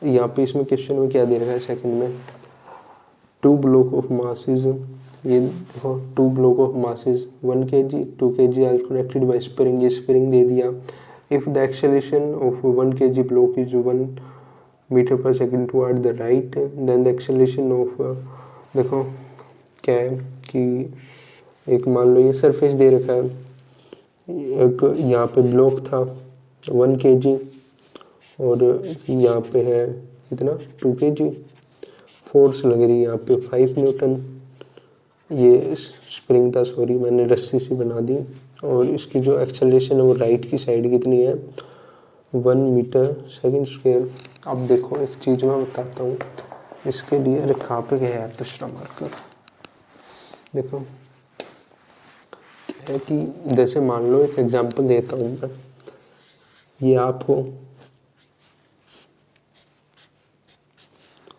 यहाँ पे इसमें क्वेश्चन में क्या दे रखा है सेकंड में, 2 ब्लॉक ऑफ मासेस, ये देखो 2 block of masses 1 kg 2 kg are connected by spring, ये स्प्रिंग दे दिया। If the acceleration of 1 kg block is 1 metre per second toward the right, then the acceleration of, देखो क्या है कि एक मान लो ये सरफेस दे रखा है, एक यहाँ पे ब्लॉक था 1 kg और यहाँ पे है कितना 2 kg, फोर्स लग रही है यहाँ पे 5 न्यूटन, ये स्प्रिंग था, सॉरी मैंने रस्सी सी बना दी, और इसकी जो एक्सेलरेशन है वो राइट की साइड कितनी है 1 मीटर सेकंड स्क्वायर। अब देखो एक चीज़ मैं बताता हूँ इसके लिए, अरे कहाँ पे गया यार दूसरा मार्कर, देखो क्या है कि जैसे मान लो एक एग्जांपल देता हूँ मैं, ये आप हो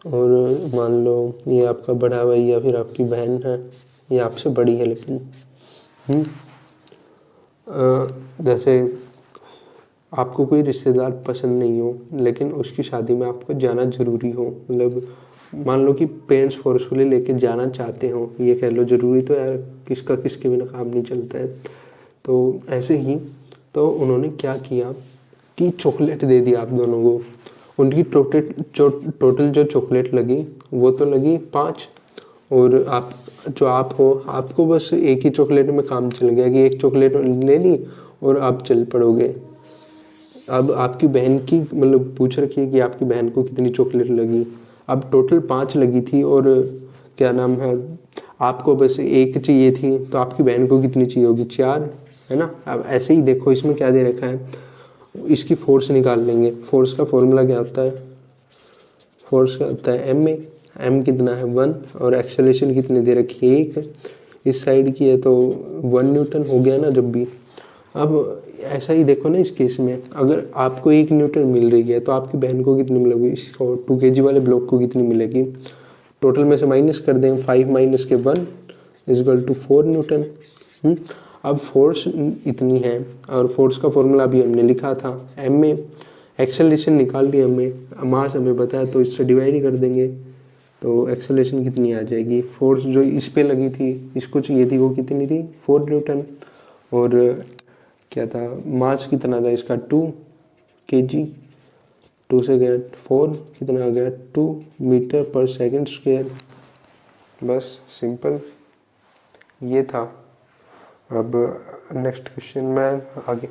और मान लो ये आपका बड़ा भाई या फिर आपकी बहन है, ये आपसे बड़ी है लेकिन जैसे आपको कोई रिश्तेदार पसंद नहीं हो लेकिन उसकी शादी में आपको जाना ज़रूरी हो, मतलब मान लो कि पेरेंट्स फोर्सफुली लेके जाना चाहते हो, ये कह लो ज़रूरी तो यार किसका किसके बिना काम नहीं चलता है। तो ऐसे ही तो उन्होंने क्या किया कि चॉकलेट दे दी आप दोनों को, उनकी टोटल जो चॉकलेट लगी वो तो लगी 5, और आप जो आप हो आपको बस एक ही चॉकलेट में काम चल गया कि एक चॉकलेट ले ली और आप चल पड़ोगे। अब आपकी बहन की मतलब पूछ रखी है कि आपकी बहन को कितनी चॉकलेट लगी, अब टोटल 5 लगी थी और क्या नाम है आपको बस एक चाहिए थी, तो आपकी बहन को कितनी चाहिए होगी 4, है ना। अब ऐसे ही देखो इसमें क्या दे रखा है, इसकी फोर्स निकाल लेंगे। फोर्स का फॉर्मूला क्या होता है, फोर्स का होता है एम ए, एम कितना है 1 और एक्सेलरेशन कितनी दे रखी है 1, इस साइड की है तो 1 न्यूटन हो गया ना जब भी। अब ऐसा ही देखो ना इस केस में, अगर आपको 1 न्यूटन मिल रही है तो आपकी बहन को कितनी मिलेगी, इसको 2 kg वाले ब्लॉक को कितनी मिलेगी, टोटल में से माइनस कर देंगे 5 माइनस के 1 इजकल टू 4 न्यूटन। अब फोर्स इतनी है और फोर्स का फॉर्मूला अभी हमने लिखा था एम में, एक्सेलरेशन निकाल दी हमने, मास हमें बताया तो इससे डिवाइड ही कर देंगे तो एक्सेलरेशन कितनी आ जाएगी। फोर्स जो इस पे लगी थी इसको चाहिए थी वो कितनी थी 4 न्यूटन, और क्या था मास कितना था इसका 2 kg, 2 से गया 4 कितना आ गया 2 मीटर पर सेकंड स्क्वायर। बस सिंपल ये था। अब नेक्स्ट क्वेश्चन में आगे